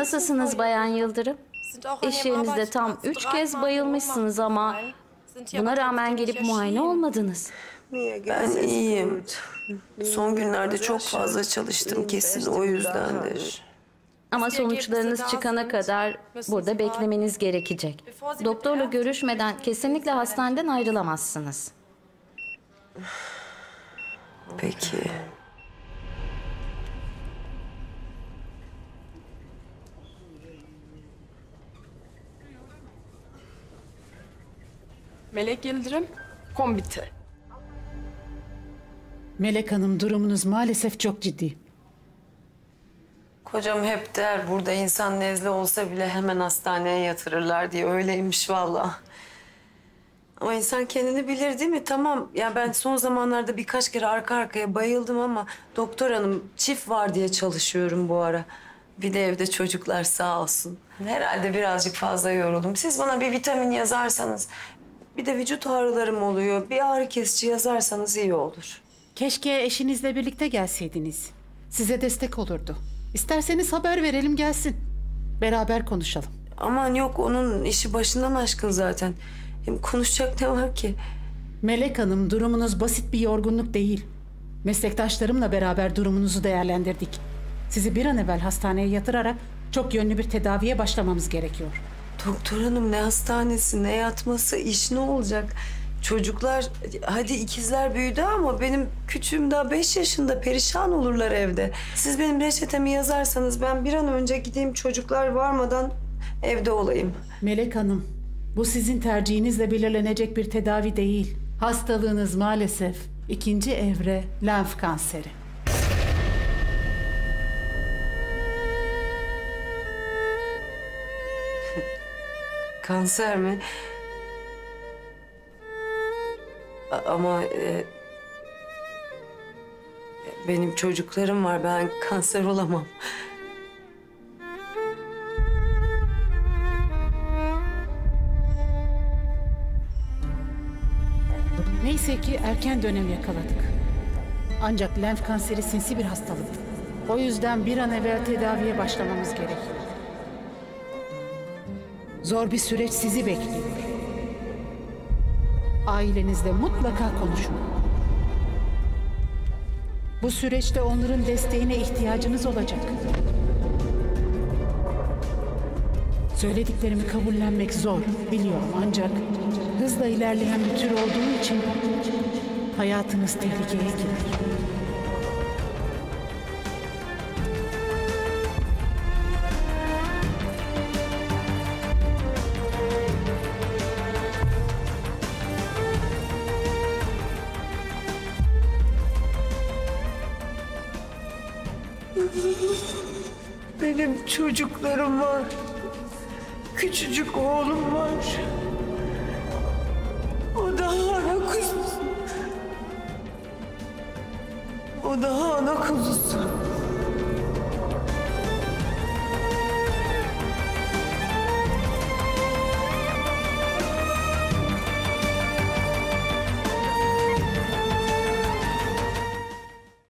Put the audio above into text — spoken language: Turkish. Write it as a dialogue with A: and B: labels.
A: Nasılsınız Bayan Yıldırım? İş yerinizde tam 3 kez bayılmışsınız ama buna rağmen gelip muayene olmadınız.
B: Ben iyiyim. Son günlerde çok fazla çalıştım, kesin o yüzdendir.
A: Ama sonuçlarınız çıkana kadar burada beklemeniz gerekecek. Doktorla görüşmeden kesinlikle hastaneden ayrılamazsınız.
B: Peki.
C: Melek Yıldırım, kombite.
D: Melek Hanım, durumunuz maalesef çok ciddi.
B: Kocam hep der burada insan nezle olsa bile hemen hastaneye yatırırlar diye. Öyleymiş vallahi. Ama insan kendini bilir değil mi? Tamam ya, ben son zamanlarda birkaç kere arka arkaya bayıldım ama doktor hanım, çift var diye çalışıyorum bu ara. Bir de evde çocuklar sağ olsun. Herhalde birazcık fazla yoruldum. Siz bana bir vitamin yazarsanız, bir de vücut ağrılarım oluyor. Bir ağrı kesici yazarsanız iyi olur.
D: Keşke eşinizle birlikte gelseydiniz. Size destek olurdu. İsterseniz haber verelim gelsin. Beraber konuşalım.
B: Aman yok, onun işi başından aşkın zaten. Hem konuşacak ne var ki?
D: Melek Hanım, durumunuz basit bir yorgunluk değil. Meslektaşlarımla beraber durumunuzu değerlendirdik. Sizi bir an evvel hastaneye yatırarak çok yönlü bir tedaviye başlamamız gerekiyor.
B: Doktor hanım, ne hastanesi, ne yatması, iş ne olacak? Çocuklar, hadi ikizler büyüdü ama benim küçüğüm daha 5 yaşında, perişan olurlar evde. Siz benim reçetemi yazarsanız ben bir an önce gideyim, çocuklar varmadan evde olayım.
D: Melek Hanım, bu sizin tercihinizle belirlenecek bir tedavi değil. Hastalığınız maalesef 2. evre lenf kanseri.
B: Kanser mi? Ama benim çocuklarım var, ben kanser olamam.
D: Neyse ki erken dönem yakaladık. Ancak lenf kanseri sinsi bir hastalık. O yüzden bir an evvel tedaviye başlamamız gerekiyor. Zor bir süreç sizi bekliyor. Ailenizle mutlaka konuşun. Bu süreçte onların desteğine ihtiyacınız olacak. Söylediklerimi kabullenmek zor, biliyorum, ancak hızla ilerleyen bir tür olduğu için hayatınız tehlikeye girer.
B: Benim çocuklarım var. Küçücük oğlum var. O daha ana kuzusu. O daha ana kuzusu.